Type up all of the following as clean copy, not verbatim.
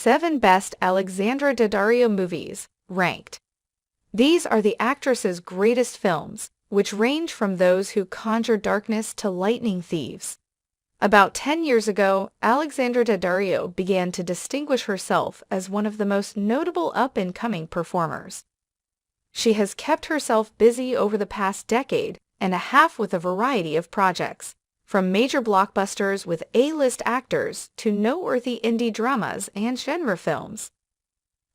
7 Best Alexandra Daddario Movies, ranked. These are the actress's greatest films, which range from those who conjure darkness to lightning thieves. About 10 years ago, Alexandra Daddario began to distinguish herself as one of the most notable up-and-coming performers. She has kept herself busy over the past decade and a half with a variety of projects, from major blockbusters with A-list actors to noteworthy indie dramas and genre films.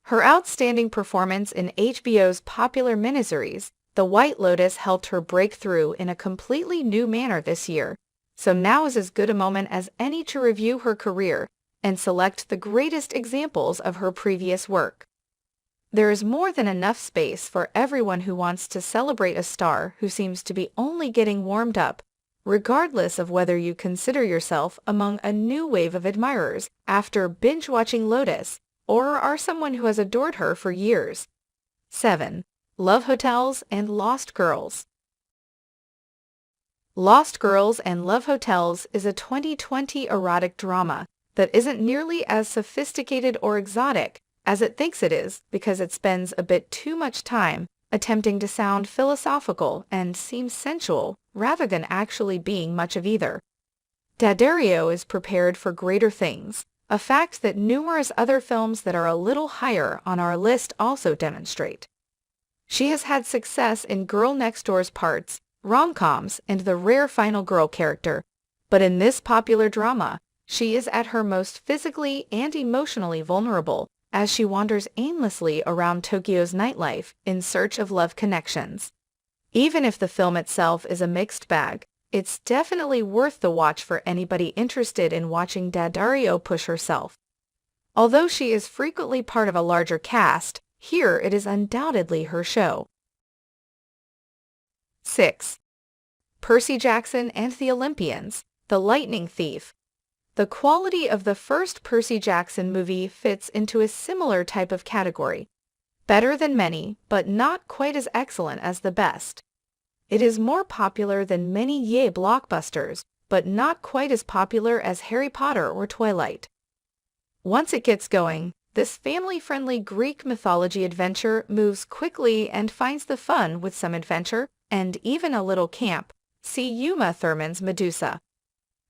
Her outstanding performance in HBO's popular miniseries, The White Lotus, helped her break through in a completely new manner this year, so now is as good a moment as any to review her career and select the greatest examples of her previous work. There is more than enough space for everyone who wants to celebrate a star who seems to be only getting warmed up, regardless of whether you consider yourself among a new wave of admirers after binge-watching Lotus, or are someone who has adored her for years. 7. Love Hotels and Lost Girls. Lost Girls and Love Hotels is a 2020 erotic drama that isn't nearly as sophisticated or exotic as it thinks it is because it spends a bit too much time attempting to sound philosophical and seem sensual rather than actually being much of either. Daddario is prepared for greater things, a fact that numerous other films that are a little higher on our list also demonstrate. She has had success in Girl Next Door's parts, rom-coms, and the rare final girl character, but in this popular drama, she is at her most physically and emotionally vulnerable as she wanders aimlessly around Tokyo's nightlife in search of love connections. Even if the film itself is a mixed bag, it's definitely worth the watch for anybody interested in watching Daddario push herself. Although she is frequently part of a larger cast, here it is undoubtedly her show. 6. Percy Jackson and the Olympians, The Lightning Thief. The quality of the first Percy Jackson movie fits into a similar type of category. Better than many, but not quite as excellent as the best. It is more popular than many yay blockbusters, but not quite as popular as Harry Potter or Twilight. Once it gets going, this family-friendly Greek mythology adventure moves quickly and finds the fun with some adventure and even a little camp. See Uma Thurman's Medusa.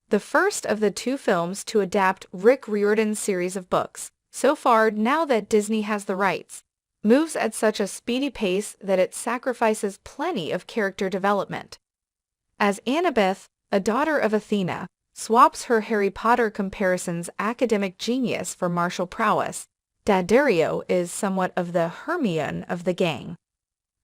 The first of the 2 films to adapt Rick Riordan's series of books, so far now that Disney has the rights, moves at such a speedy pace that it sacrifices plenty of character development. As Annabeth, a daughter of Athena, swaps her Harry Potter comparisons academic genius for martial prowess, Daddario is somewhat of the Hermione of the gang.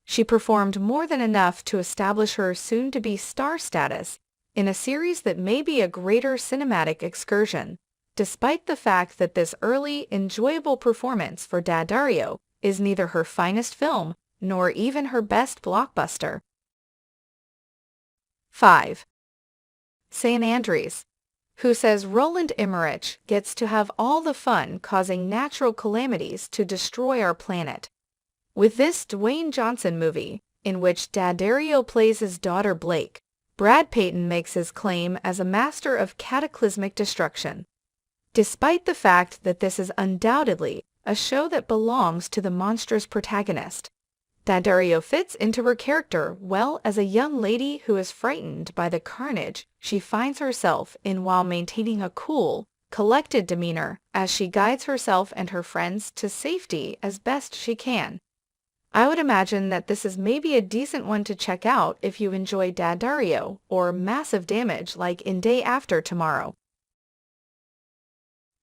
She performed more than enough to establish her soon-to-be star status in a series that may be a greater cinematic excursion, despite the fact that this early, enjoyable performance for Daddario is neither her finest film nor even her best blockbuster. 5. San Andreas. Who says Roland Emmerich gets to have all the fun causing natural calamities to destroy our planet? With this Dwayne Johnson movie, in which Daddario plays his daughter Blake, Brad Payton makes his claim as a master of cataclysmic destruction. Despite the fact that this is undoubtedly a show that belongs to the monstrous protagonist, Daddario fits into her character well as a young lady who is frightened by the carnage she finds herself in while maintaining a cool, collected demeanor as she guides herself and her friends to safety as best she can. I would imagine that this is maybe a decent one to check out if you enjoy Daddario or Massive Damage like in Day After Tomorrow.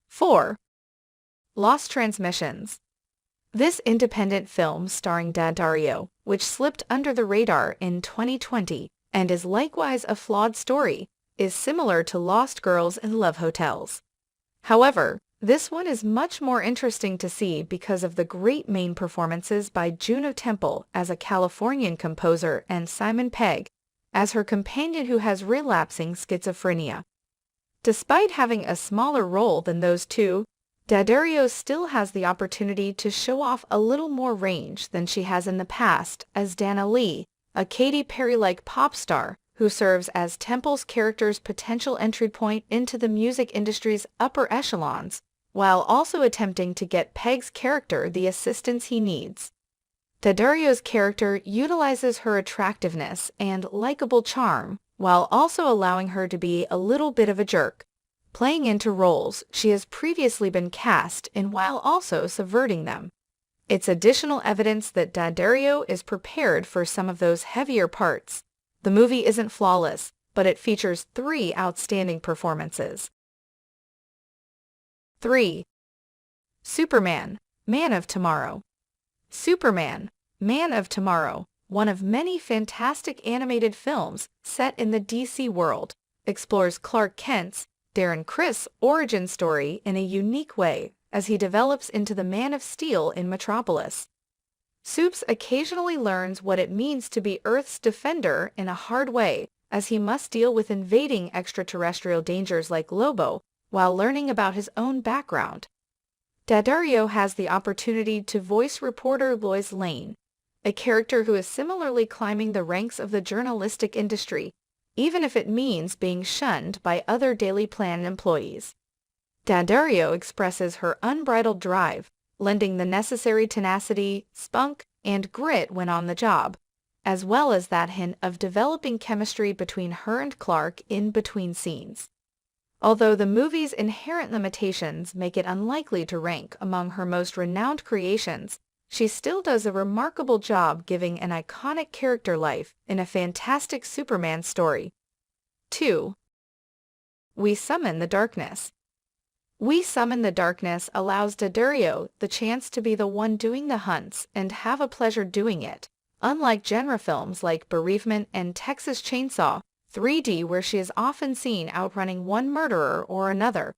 4. Lost Transmissions. This independent film starring Daddario, which slipped under the radar in 2020 and is likewise a flawed story, is similar to Lost Girls and Love Hotels. However, this one is much more interesting to see because of the great main performances by Juno Temple as a Californian composer and Simon Pegg as her companion who has relapsing schizophrenia. Despite having a smaller role than those two, Daddario still has the opportunity to show off a little more range than she has in the past as Dana Lee, a Katy Perry-like pop star who serves as Temple's character's potential entry point into the music industry's upper echelons, while also attempting to get Peg's character the assistance he needs. Daddario's character utilizes her attractiveness and likable charm, while also allowing her to be a little bit of a jerk, playing into roles she has previously been cast in while also subverting them. It's additional evidence that Daddario is prepared for some of those heavier parts. The movie isn't flawless, but it features 3 outstanding performances. 3. Superman, Man of Tomorrow. Superman, Man of Tomorrow, one of many fantastic animated films set in the DC world, explores Clark Kent's, Darren Criss' origin story in a unique way as he develops into the Man of Steel in Metropolis. Supes occasionally learns what it means to be Earth's defender in a hard way, as he must deal with invading extraterrestrial dangers like Lobo, while learning about his own background. Daddario has the opportunity to voice reporter Lois Lane, a character who is similarly climbing the ranks of the journalistic industry, even if it means being shunned by other Daily Planet employees. Daddario expresses her unbridled drive, lending the necessary tenacity, spunk, and grit when on the job, as well as that hint of developing chemistry between her and Clark in between scenes. Although the movie's inherent limitations make it unlikely to rank among her most renowned creations, she still does a remarkable job giving an iconic character life in a fantastic Superman story. 2. We Summon the Darkness. We Summon the Darkness allows Daddario the chance to be the one doing the hunts and have a pleasure doing it, unlike genre films like Bereavement and Texas Chainsaw 3D, where she is often seen outrunning one murderer or another.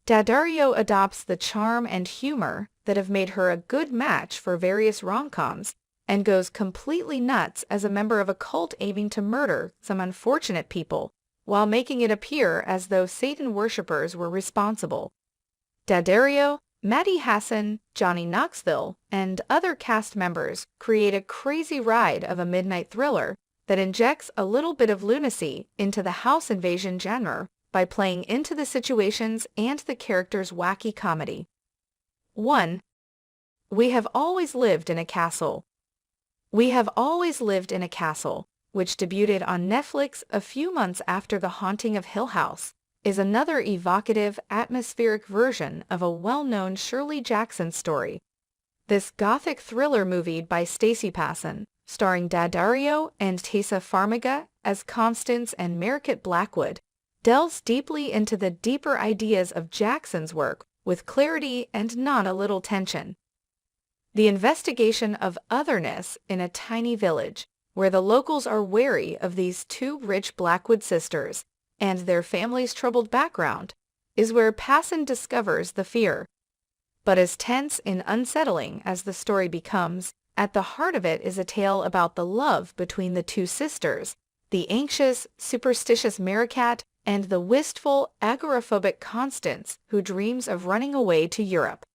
Daddario adopts the charm and humor that have made her a good match for various rom-coms, and goes completely nuts as a member of a cult aiming to murder some unfortunate people, while making it appear as though Satan worshippers were responsible. Daddario, Maddie Hassan, Johnny Knoxville, and other cast members create a crazy ride of a midnight thriller that injects a little bit of lunacy into the house invasion genre by playing into the situations and the characters' wacky comedy. 1. We Have Always Lived in a Castle. We Have Always Lived in a Castle, which debuted on Netflix a few months after The Haunting of Hill House, is another evocative, atmospheric version of a well-known Shirley Jackson story. This gothic thriller movie by Stacey Passon, starring Daddario and Tessa Farmiga as Constance and Merritt Blackwood, delves deeply into the deeper ideas of Jackson's work with clarity and not a little tension. The investigation of otherness in a tiny village, where the locals are wary of these 2 rich Blackwood sisters and their family's troubled background, is where Passon discovers the fear. But as tense and unsettling as the story becomes, at the heart of it is a tale about the love between the 2 sisters, the anxious, superstitious Merritt and the wistful, agoraphobic Constance who dreams of running away to Europe.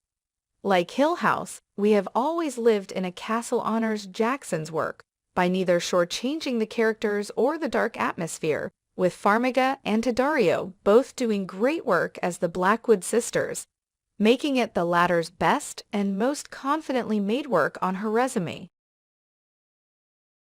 Like Hill House, We Have Always Lived in a Castle honors Jackson's work by neither shortchanging the characters or the dark atmosphere, with Farmiga and Daddario both doing great work as the Blackwood sisters, making it the latter's best and most confidently made work on her resume.